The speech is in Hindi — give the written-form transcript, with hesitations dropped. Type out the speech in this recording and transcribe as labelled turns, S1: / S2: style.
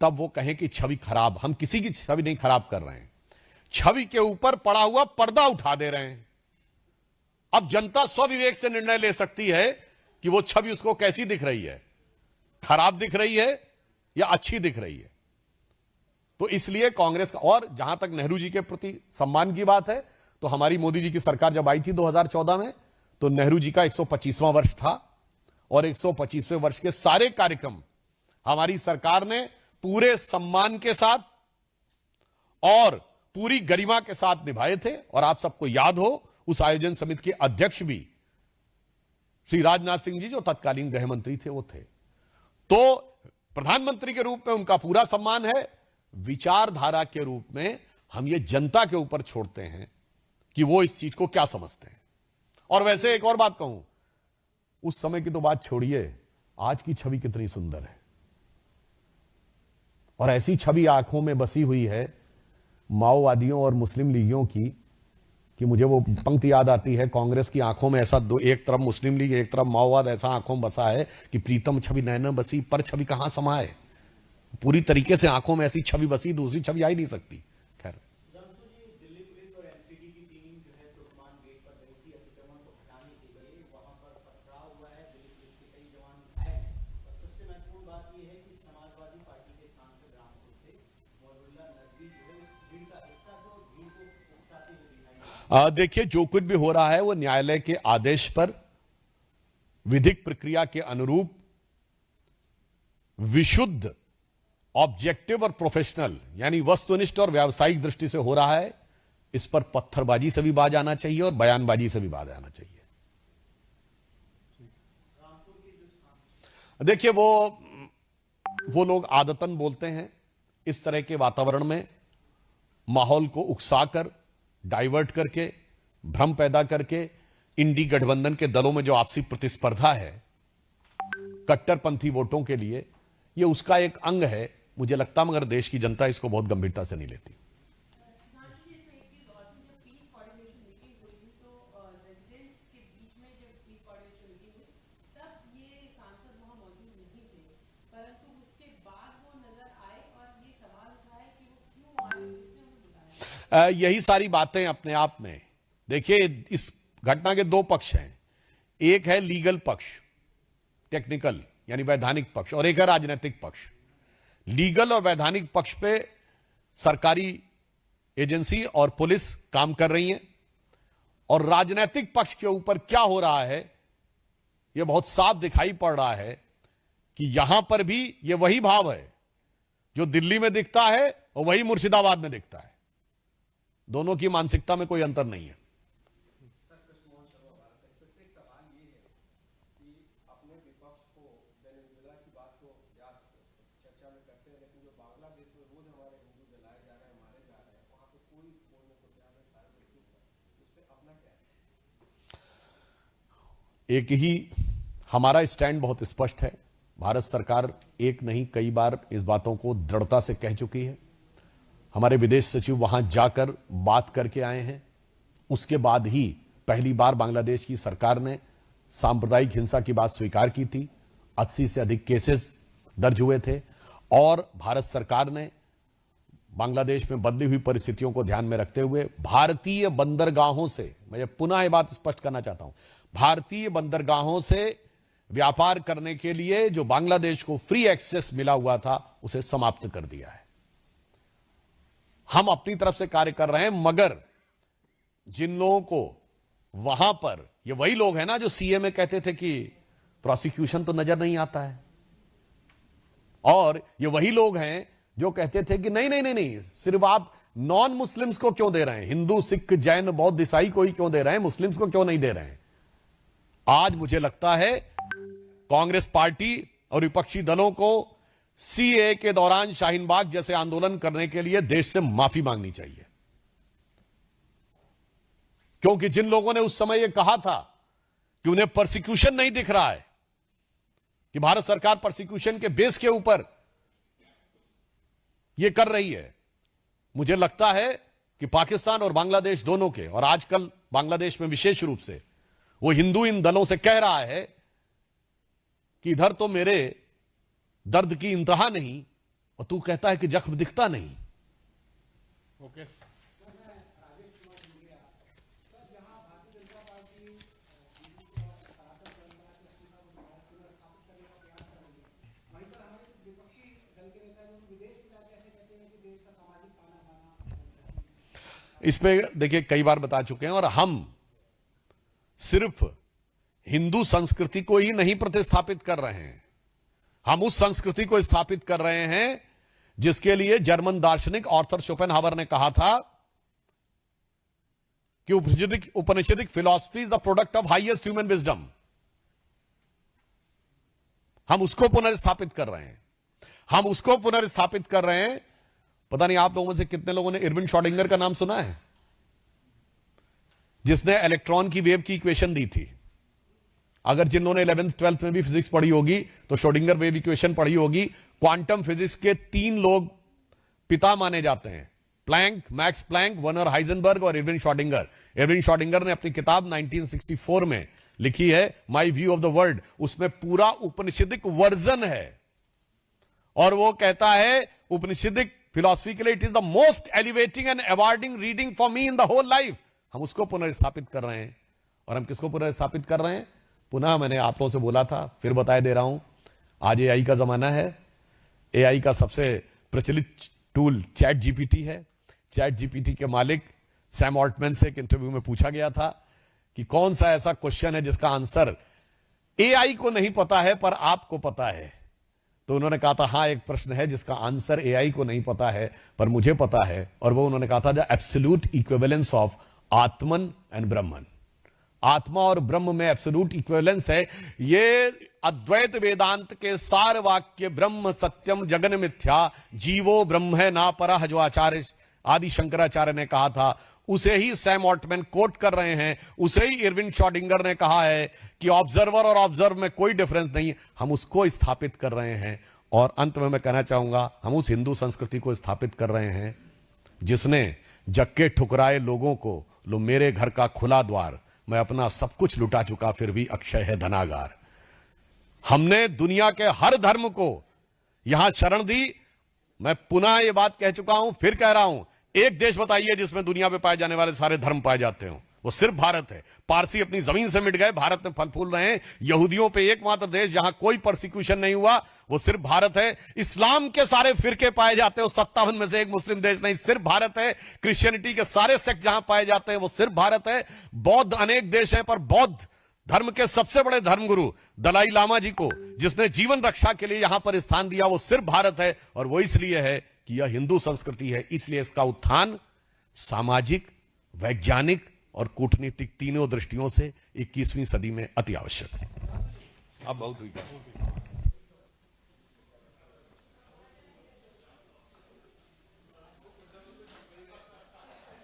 S1: तब वो कहें कि छवि खराब। हम किसी की छवि नहीं खराब कर रहे हैं, छवि के ऊपर पड़ा हुआ पर्दा उठा दे रहे हैं। अब जनता स्वविवेक से निर्णय ले सकती है कि वो छवि उसको कैसी दिख रही है, खराब दिख रही है या अच्छी दिख रही है। तो इसलिए कांग्रेस का, और जहां तक नेहरू जी के प्रति सम्मान की बात है, तो हमारी मोदी जी की सरकार जब आई थी 2014 में, तो नेहरू जी का 125वां वर्ष था और 125वें वर्ष के सारे कार्यक्रम हमारी सरकार ने पूरे सम्मान के साथ और पूरी गरिमा के साथ निभाए थे। और आप सबको याद हो, उस आयोजन समिति के अध्यक्ष भी श्री राजनाथ सिंह जी, जो तत्कालीन गृह मंत्री थे, वो थे। तो प्रधानमंत्री के रूप में उनका पूरा सम्मान है। विचारधारा के रूप में हम ये जनता के ऊपर छोड़ते हैं कि वो इस चीज को क्या समझते हैं। और वैसे एक और बात कहूं, उस समय की तो बात छोड़िए, आज की छवि कितनी सुंदर है। और ऐसी छवि आंखों में बसी हुई है माओवादियों और मुस्लिम लीगियों की, कि मुझे वो पंक्ति याद आती है, कांग्रेस की आंखों में ऐसा दो, एक तरफ मुस्लिम लीग एक तरफ माओवाद, ऐसा आंखों में बसा है कि प्रीतम छवि नैन बसी पर छवि कहां समाए। पूरी तरीके से आंखों में ऐसी छवि बसी, दूसरी छवि आ ही नहीं सकती। खैर,
S2: दिल्ली पुलिस और एनसीबी की टीम जो है तुर्कमान गेट पर गई थी अतिक्रमण को हटाने के लिए। वहां पर पथराव हुआ है, दिल्ली पुलिस के कई जवान घायल हैं। और सबसे महत्वपूर्ण बात यह है कि समाजवादी पार्टी के सांसद रामपुर थे, मौलुल्लाह नदवी जो है उस भीड़ का हिस्सा थे और भीड़ को उकसाते हुए दिखाई।
S1: देखिए, जो कुछ भी हो रहा है वो न्यायालय के आदेश पर विधिक प्रक्रिया के अनुरूप विशुद्ध, ऑब्जेक्टिव और प्रोफेशनल, यानी वस्तुनिष्ठ और व्यावसायिक दृष्टि से हो रहा है। इस पर पत्थरबाजी से भी बाज आना चाहिए और बयानबाजी से भी बाज आना चाहिए। देखिए, वो लोग आदतन बोलते हैं इस तरह के वातावरण में, माहौल को उकसाकर, डाइवर्ट करके, भ्रम पैदा करके। इंडी गठबंधन के दलों में जो आपसी प्रतिस्पर्धा है कट्टरपंथी वोटों के लिए, ये उसका एक अंग है मुझे लगता, मगर देश की जनता इसको बहुत गंभीरता से नहीं लेती। यही सारी बातें अपने आप में, देखिए, इस घटना के दो पक्ष हैं। एक है लीगल पक्ष, टेक्निकल यानी वैधानिक पक्ष, और एक है राजनीतिक पक्ष। लीगल और वैधानिक पक्ष पे सरकारी एजेंसी और पुलिस काम कर रही है, और राजनीतिक पक्ष के ऊपर क्या हो रहा है यह बहुत साफ दिखाई पड़ रहा है कि यहां पर भी यह वही भाव है जो दिल्ली में दिखता है और वही मुर्शिदाबाद में दिखता है। दोनों की मानसिकता में कोई अंतर नहीं है। एक ही हमारा स्टैंड बहुत स्पष्ट है। भारत सरकार एक नहीं कई बार इस बातों को दृढ़ता से कह चुकी है। हमारे विदेश सचिव वहां जाकर बात करके आए हैं। उसके बाद ही पहली बार बांग्लादेश की सरकार ने सांप्रदायिक हिंसा की बात स्वीकार की थी। 80 से अधिक केसेस दर्ज हुए थे और भारत सरकार ने बांग्लादेश में बदली हुई परिस्थितियों को ध्यान में रखते हुए भारतीय बंदरगाहों से, मैं पुनः यह बात स्पष्ट करना चाहता हूं, भारतीय बंदरगाहों से व्यापार करने के लिए जो बांग्लादेश को फ्री एक्सेस मिला हुआ था उसे समाप्त कर दिया है। हम अपनी तरफ से कार्य कर रहे हैं, मगर जिन लोगों को वहां पर, ये वही लोग हैं ना जो सीए में कहते थे कि प्रोसिक्यूशन तो नजर नहीं आता है, और ये वही लोग हैं जो कहते थे कि नहीं नहीं नहीं नहीं, सिर्फ आप नॉन मुस्लिम्स को क्यों दे रहे हैं, हिंदू सिख जैन बौद्ध ईसाई को ही क्यों दे रहे हैं, मुस्लिम्स को क्यों नहीं दे रहे हैं। आज मुझे लगता है कांग्रेस पार्टी और विपक्षी दलों को सीए के दौरान शाहीन बाग जैसे आंदोलन करने के लिए देश से माफी मांगनी चाहिए, क्योंकि जिन लोगों ने उस समय यह कहा था कि उन्हें परसिक्यूशन नहीं दिख रहा है, कि भारत सरकार परसिक्यूशन के बेस के ऊपर यह कर रही है, मुझे लगता है कि पाकिस्तान और बांग्लादेश दोनों के, और आजकल बांग्लादेश में विशेष रूप से वो हिंदू इन दलों से कह रहा है कि इधर तो मेरे दर्द की इंतहा नहीं और तू कहता है कि जख्म दिखता नहीं।
S3: ओके।
S1: इस पे देखिए कई बार बता चुके हैं, और हम सिर्फ हिंदू संस्कृति को ही नहीं प्रतिस्थापित कर रहे हैं, हम उस संस्कृति को स्थापित कर रहे हैं जिसके लिए जर्मन दार्शनिक आर्थर शोपेनहावर ने कहा था कि Upanishadic philosophy is the product of highest human wisdom. हम उसको पुनर्स्थापित कर रहे हैं, हम उसको पुनर्स्थापित कर रहे हैं। पता नहीं आप लोगों में से कितने लोगों ने इरविन श्रोडिंगर का नाम सुना है, जिसने इलेक्ट्रॉन की वेव की इक्वेशन दी थी। अगर जिन्होंने 11th 12th में भी फिजिक्स पढ़ी होगी तो श्रोडिंगर वेव इक्वेशन पढ़ी होगी। क्वांटम फिजिक्स के 3 लोग पिता माने जाते हैं, Planck, Max Planck, Werner Heisenberg और इरविन श्रोडिंगर। इरविन श्रोडिंगर ने अपनी किताब 1964 में लिखी है my view of the world, उसमें पूरा उपनिषदिक वर्जन है, और वो कहता है उपनिषदिक फिलॉसफी के लिए it is the most elevating and awarding reading for me in the whole life. हम उसको पुनर्स्थापित कर रहे हैं। और हम किसको पुनर्स्थापित कर रहे हैं? पुनः मैंने आप लोगों से बोला था, फिर बताए दे रहा हूं, आज एआई का जमाना है। एआई का सबसे प्रचलित टूल चैट जीपीटी है। चैट जीपीटी के मालिक सैम ऑल्टमैन से एक इंटरव्यू में पूछा गया था कि कौन सा ऐसा क्वेश्चन है जिसका आंसर एआई को नहीं पता है पर आपको पता है। तो उन्होंने कहा था हाँ, एक प्रश्न है जिसका आंसर एआई को नहीं पता है पर मुझे पता है, और वो उन्होंने कहा था the absolute equivalence of Atman and ब्रह्मन। आत्मा और ब्रह्म में एब्सोल्यूट इक्विवेलेंस है। ये अद्वैत वेदांत के सार वाक्य ब्रह्म सत्यम जगन मिथ्या जीवो ब्रह्म है ना परह, जो आचार्य आदि शंकराचार्य ने कहा था, उसे ही सैम ऑल्टमैन कोट कर रहे हैं। उसे ही इरविन श्रोडिंगर ने कहा है कि ऑब्जर्वर और ऑब्जर्व में कोई डिफरेंस नहीं। हम उसको स्थापित कर रहे हैं। और अंत में मैं कहना चाहूंगा, हम उस हिंदू संस्कृति को स्थापित कर रहे हैं जिसने जक्के ठुकराए लोगों को, लो मेरे घर का खुला द्वार, मैं अपना सब कुछ लुटा चुका फिर भी अक्षय है धनागार। हमने दुनिया के हर धर्म को यहां शरण दी। मैं पुनः ये बात कह चुका हूं, फिर कह रहा हूं, एक देश बताइए जिसमें दुनिया में पाए जाने वाले सारे धर्म पाए जाते हो, वो सिर्फ भारत है। पारसी अपनी जमीन से मिट गए, भारत में फल फूल रहे हैं। यहूदियों पे एकमात्र देश जहां कोई परसिक्यूशन नहीं हुआ वो सिर्फ भारत है। इस्लाम के सारे फिरके पाए जाते हो, 57 में से एक मुस्लिम देश नहीं, सिर्फ भारत है। क्रिश्चियनिटी के सारे सेक्ट जहां पाए जाते हैं वो सिर्फ भारत है। बौद्ध अनेक देश हैं, पर बौद्ध धर्म के सबसे बड़े धर्मगुरु दलाई लामा जी को, जिसने जीवन रक्षा के लिए यहां पर स्थान दिया, वो सिर्फ भारत है। और वो इसलिए है कि यह हिंदू संस्कृति है, इसलिए इसका उत्थान सामाजिक, वैज्ञानिक और कूटनीतिक तीनों दृष्टियों से 21वीं सदी में अति आवश्यक है। अब बहुत हुई।